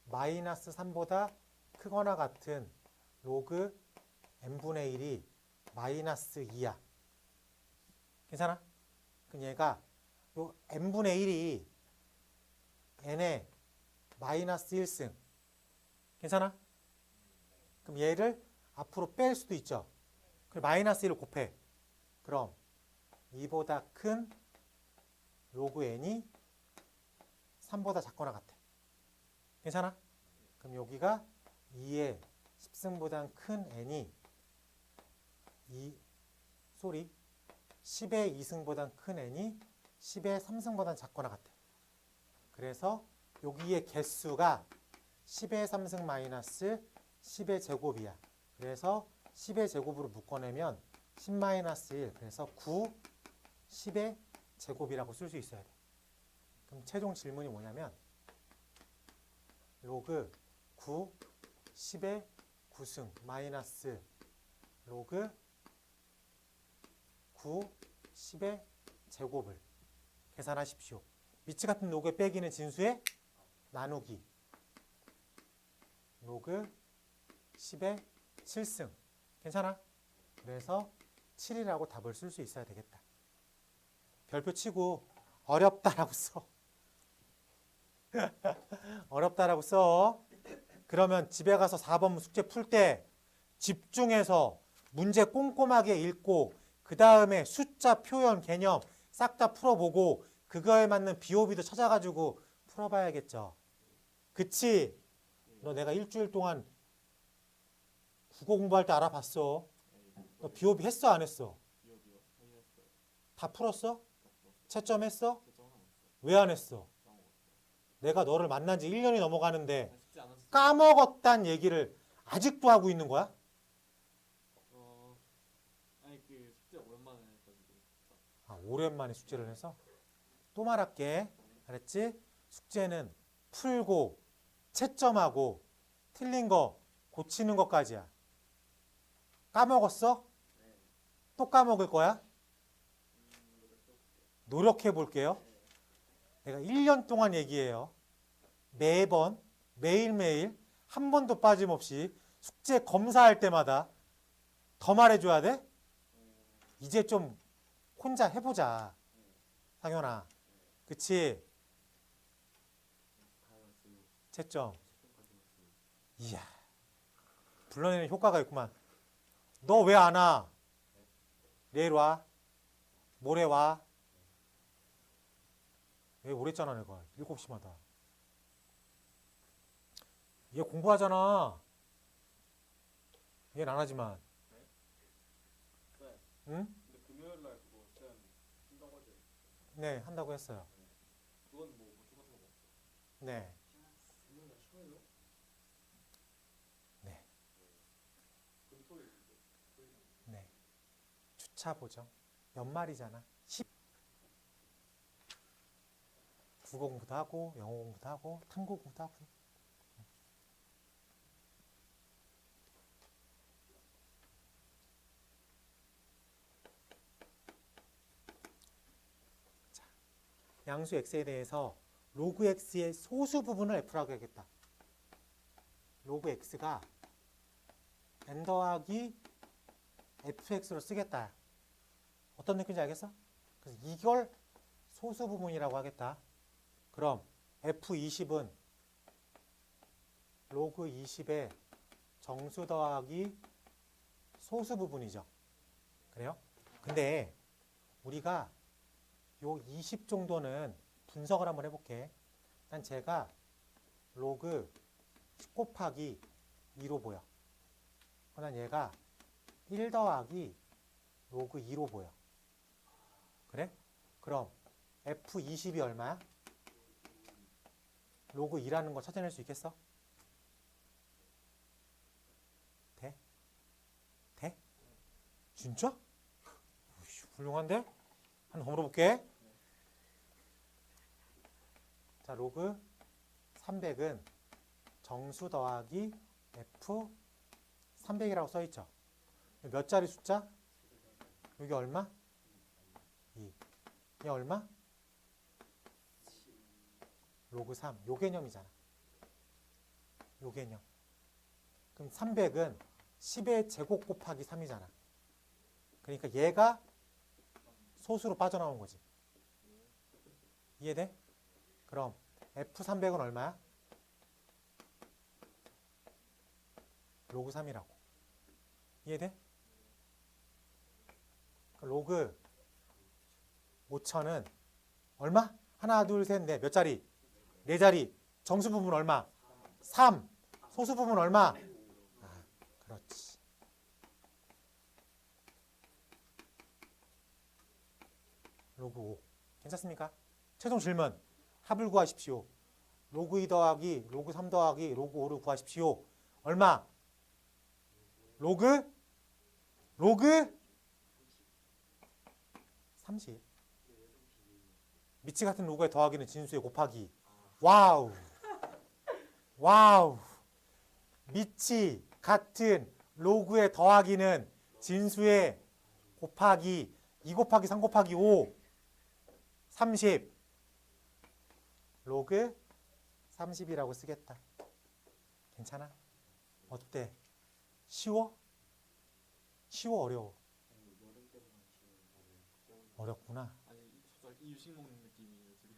마이너스 3보다 크거나 같은 로그 n분의 1이 마이너스 2야. 괜찮아? 그럼 얘가 요 n분의 1이 n의 마이너스 1승. 괜찮아? 그럼 얘를 앞으로 뺄 수도 있죠. 그럼 마이너스 1을 곱해. 그럼 2보다 큰 로그 n이 3보다 작거나 같아. 괜찮아? 그럼 여기가 2의 10승보다 큰 n이 10의 2승보다 큰 n이 10의 3승보다 작거나 같아. 그래서 여기의 개수가 10의 3승 마이너스 10의 제곱이야. 그래서 10의 제곱으로 묶어내면 10-1. 그래서 9, 10의 제곱이라고 쓸 수 있어야 돼. 그럼 최종 질문이 뭐냐면 로그 9, 10의 9승 마이너스 로그 9, 10의 제곱을 계산하십시오. 미치 같은 로그의 빼기는 진수의 나누기. 로그 10의 7승. 괜찮아? 그래서 7이라고 답을 쓸 수 있어야 되겠다. 별표 치고 어렵다라고 써. 어렵다라고 써. 그러면 집에 가서 4번 숙제 풀 때 집중해서 문제 꼼꼼하게 읽고 그 다음에 숫자, 표현, 개념 싹 다 풀어보고 그거에 맞는 비오비도 찾아가지고 풀어봐야겠죠. 그치? 너 내가 일주일 동안 국어 공부할 때 알아봤어. 너 비오비 했어 안 했어? 기억이요. 했어요. 다 풀었어? 다 풀었어요. 채점했어? 채점 하나 없어요. 왜 안 했어? 까먹었어요. 내가 너를 만난 지 1년이 넘어가는데 쉽지 않았어요. 까먹었단 얘기를 아직도 하고 있는 거야? 아니 그 숙제 오랜만에 해가지고 진짜. 아, 오랜만에 숙제를 해서? 또 말할게. 알았지? 숙제는 풀고 채점하고 틀린 거 고치는 것까지야. 까먹었어? 네. 또 까먹을 거야? 노력해볼게요. 노력해 볼게요. 내가 1년 동안 얘기해요. 매번 매일매일 한 번도 빠짐없이 숙제 검사할 때마다 더 말해줘야 돼? 이제 좀 혼자 해보자. 상현아. 그치? 다 왔어요. 채점. 채점까지 왔어요. 이야. 불러내는 효과가 있구만. 너 왜 안 와? 내일 와. 모레 와. 왜 오랬잖아 내가. 7시마다. 얘 공부하잖아. 얘는 안 하지만. 네. 응? 근데 금요일 날 그거 시간 쉰다고 하죠. 네, 한다고 했어요. 그건 뭐 보충 같은 거 없어. 네. 금요일 날 쉬어요? 네. 그럼 토요일인데. 토요일은 네. 주차 보정. 연말이잖아. 10. 국어 공부도 하고 영어 공부도 하고 탐구 공부도 하고. 자, 양수 x에 대해서 로그 x의 소수 부분을 f라고 하겠다. 로그 x가 n 더하기 fx로 쓰겠다. 어떤 느낌인지 알겠어? 그래서 이걸 소수 부분이라고 하겠다. 그럼 f20은 로그 20의 정수 더하기 소수 부분이죠. 그래요? 근데 우리가 요 20 정도는 분석을 한번 해볼게. 일단 제가 로그 10 곱하기 2로 보여. 그러나 얘가 1 더하기 로그 2로 보여. 그래? 그럼 F20이 얼마야? 로그 2라는 거 찾아낼 수 있겠어? 돼? 돼? 진짜? 우씨, 훌륭한데? 한 번 더 물어볼게. 자, 로그 300은 정수 더하기 F 300이라고 써있죠. 몇 자리 숫자? 여기 얼마? 2. 얘 얼마? 로그 3. 요 개념이잖아. 요 개념. 그럼 300은 10의 제곱 곱하기 3이잖아. 그러니까 얘가 소수로 빠져나온 거지. 이해돼? 그럼 F300은 얼마야? 로그 3이라고. 이해돼? 로그 5000은 얼마? 하나, 둘, 셋, 넷. 몇 자리? 네 자리. 정수 부분 얼마? 3. 소수 부분 얼마? 아, 그렇지. 로그 5. 괜찮습니까? 최종 질문. 합을 구하십시오. 로그 2 더하기 로그 3 더하기 로그 5를 구하십시오. 얼마? 로그 30. 미치 같은 로그의 더하기는 진수의 곱하기. 와우. 와우. 미치 같은 로그의 더하기는 진수의 곱하기 2 곱하기 3 곱하기 5 30. 로그 30이라고 쓰겠다. 괜찮아? 어때? 쉬워? 쉬워 어려워? 어렵구나. 아니 살짝 이유식 먹는 느낌이에요 지금.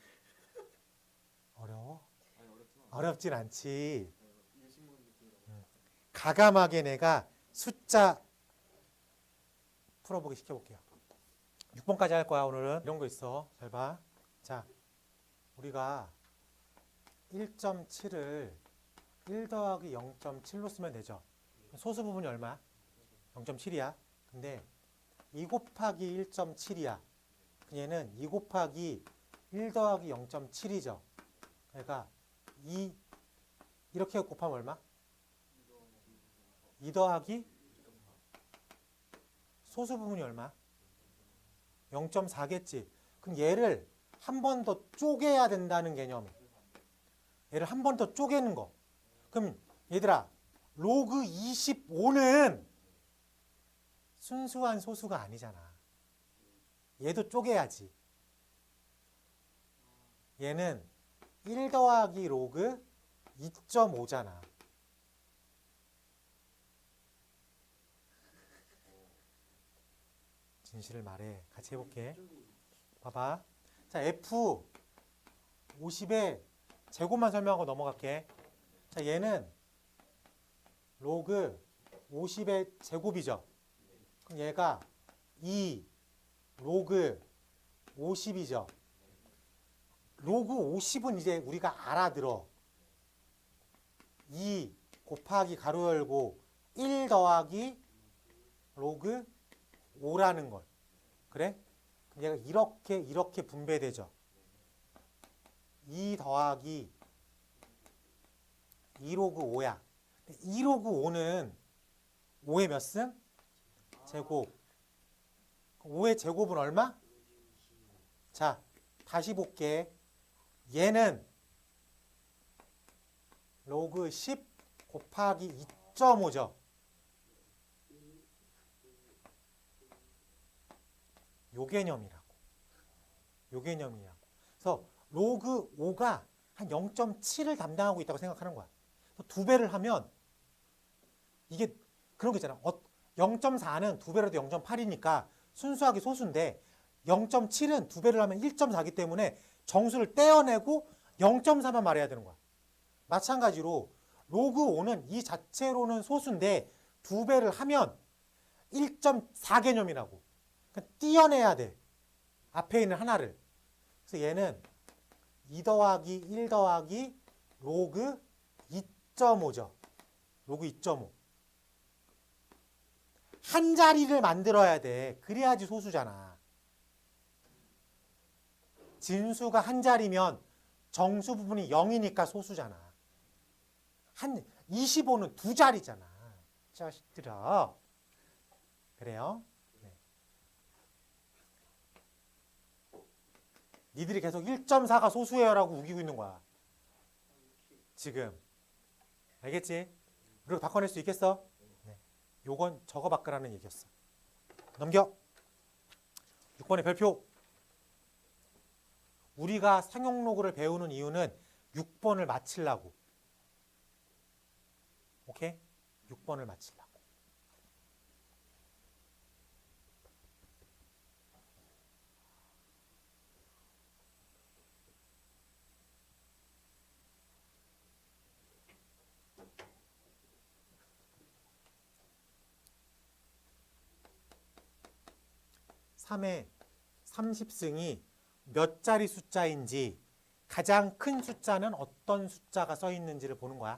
어려워? 아니 어렵진 않아. 어렵진 않지. 이유식 먹는 느낌이라고. 가감하게 내가 숫자 풀어보기 시켜볼게요. 6번까지 할 거야 오늘은. 이런 거 있어. 잘 봐. 자, 우리가 1.7을 1 더하기 0.7로 쓰면 되죠. 소수 부분이 얼마야? 0.7이야. 근데 2 곱하기 1.7이야. 얘는 2 곱하기 1 더하기 0.7이죠. 그러니까 2 이렇게 곱하면 얼마? 2 더하기 소수 부분이 얼마? 0.4겠지. 그럼 얘를 한 번 더 쪼개야 된다는 개념. 얘를 한 번 더 쪼개는 거. 그럼 얘들아, 로그 25는 순수한 소수가 아니잖아. 얘도 쪼개야지. 얘는 1 더하기 로그 2.5잖아. 진실을 말해. 같이 해볼게. 봐봐. 자, F 50의 제곱만 설명하고 넘어갈게. 자, 얘는 로그 50의 제곱이죠. 그럼 얘가 2 로그 50이죠. 로그 50은 이제 우리가 알아들어. 2 곱하기 가로 열고 1 더하기 로그 5라는 걸. 그래? 그럼 얘가 이렇게 분배되죠. 2 더하기 2 로그 5야. 2 로그 5는 5의 몇 승? 제곱. 5의 제곱은 얼마? 자, 다시 볼게. 얘는 로그 10 곱하기 2.5죠. 요 개념이라고. 요 개념이라고. 그래서 로그 5가 한 0.7을 담당하고 있다고 생각하는 거야. 두 배를 하면 이게 그런 거 있잖아. 0.4는 두 배로 해도 0.8이니까 순수하게 소수인데 0.7은 두 배를 하면 1.4기 때문에 정수를 떼어내고 0.4만 말해야 되는 거야. 마찬가지로 로그 5는 이 자체로는 소수인데 두 배를 하면 1.4 개념이라고. 그러니까 떼어내야 돼. 앞에 있는 하나를. 그래서 얘는 2 더하기 1 더하기 로그 2.5죠. 로그 2.5. 한 자리를 만들어야 돼. 그래야지 소수잖아. 진수가 한 자리면 정수 부분이 0이니까 소수잖아. 25는 두 자리잖아. 자식들아. 그래요? 네. 니들이 계속 1.4가 소수예요라고 우기고 있는 거야. 지금. 알겠지? 그리고 바꿔낼 수 있겠어? 네. 요건 적어 바꾸라는 얘기였어. 넘겨. 6번의 별표. 우리가 상용로그를 배우는 이유는 6번을 맞추려고. 오케이? 6번을 맞추려고. (3의) 30승이 몇 자리 숫자인지 가장 큰 숫자는 어떤 숫자가 써 있는지를 보는 거야.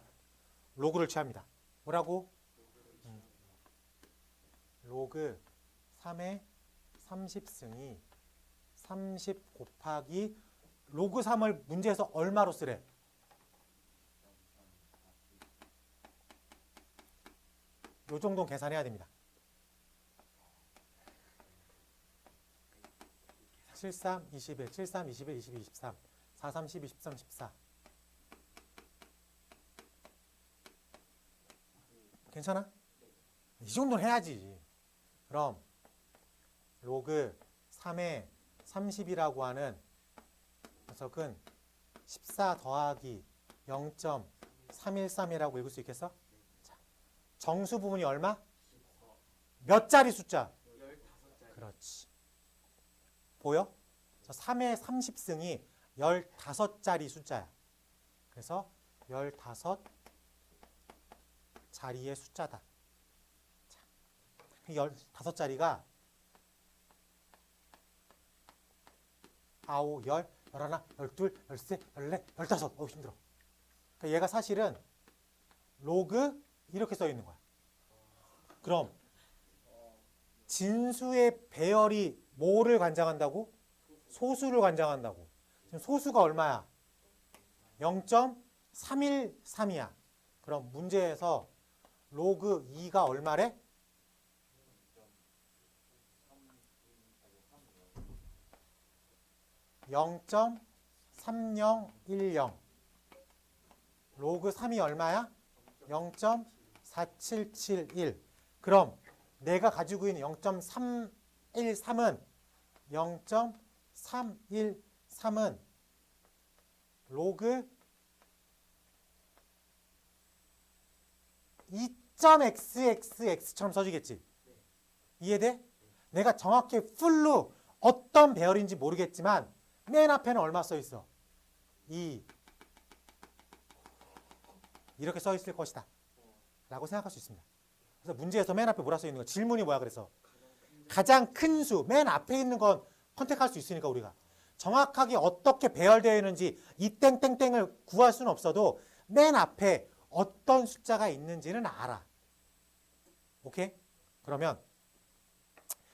로그를 취합니다. 뭐라고? 로그 3의 30승이 30 곱하기 로그 3을 문제에서 얼마로 쓰래? 요 정도는 계산해야 됩니다. 73, 21, 73, 21, 22, 23, 4, 3, 12, 13, 14. 괜찮아? 이 정도는 해야지. 그럼 로그 3의 30이라고 하는 녀석은 14 더하기 0.313이라고 읽을 수 있겠어? 자, 정수 부분이 얼마? 몇 자리 숫자? 15자리. 그렇지. 보여? 3의 30승이 15자리 숫자야. 그래서 15자리의 숫자다. 자, 15자리가 9, 10, 11, 12, 13, 14, 15. 어우, 힘들어. 그러니까 얘가 사실은 로그 이렇게 써 있는 거야. 그럼 진수의 배열이 뭐를 관장한다고? 소수를 관장한다고. 지금 소수가 얼마야? 0.313이야. 그럼 문제에서 로그 2가 얼마래? 0.3010. 로그 3이 얼마야? 0.4771. 그럼 내가 가지고 있는 0.313은 0.313은 로그 2.xxx처럼 써지겠지? 이해돼? 내가 정확히 풀로 어떤 배열인지 모르겠지만 맨 앞에는 얼마 써 있어? 2. 이렇게 써 있을 것이다 라고 생각할 수 있습니다. 그래서 문제에서 맨 앞에 뭐라 써 있는 거? 질문이 뭐야? 그래서 가장 큰 수, 맨 앞에 있는 건 컨택할 수 있으니까 우리가 정확하게 어떻게 배열되어 있는지 이 땡땡땡을 구할 수는 없어도 맨 앞에 어떤 숫자가 있는지는 알아. 오케이? 그러면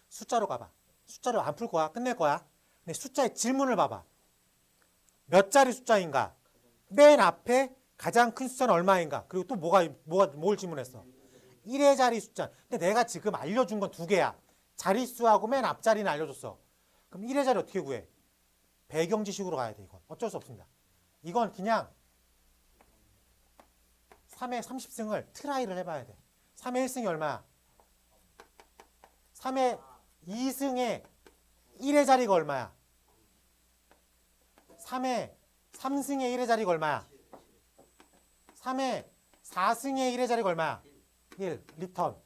숫자로 가봐. 숫자로 안 풀 거야. 끝낼 거야. 근데 숫자의 질문을 봐봐. 몇 자리 숫자인가? 맨 앞에 가장 큰 숫자는 얼마인가? 그리고 또 뭘 질문했어? 1의 자리 숫자. 근데 내가 지금 알려준 건 두 개야. 자릿수하고 맨 앞자리는 알려줬어. 그럼 1의 자리 어떻게 구해? 배경지식으로 가야 돼, 이건. 어쩔 수 없습니다. 이건 그냥 3의 30승을 트라이를 해봐야 돼. 3의 1승이 얼마야? 3의 2승의 1의 자리가 얼마야? 3의 3승의 1의 자리가 얼마야? 3의 4승의 1의 자리가 얼마야? 1. 리턴.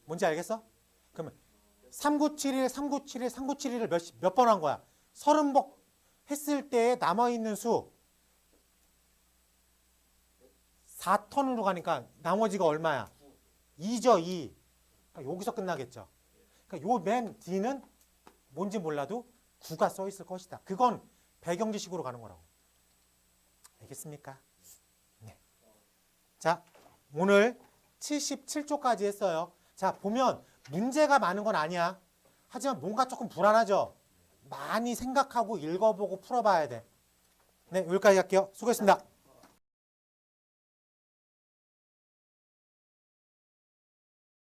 뭔지 알겠어? 그러면 3971, 3971, 3971을 몇 번 한 거야? 30번 했을 때 남아있는 수 4턴으로 가니까 나머지가 얼마야? 2죠, 2. 그러니까 여기서 끝나겠죠. 그러니까 요 맨 뒤는 뭔지 몰라도 9가 써 있을 것이다. 그건 배경지식으로 가는 거라고. 알겠습니까? 네. 자, 오늘 77쪽까지 했어요. 자, 보면 문제가 많은 건 아니야. 하지만 뭔가 조금 불안하죠? 많이 생각하고 읽어보고 풀어봐야 돼. 네, 여기까지 할게요. 수고했습니다.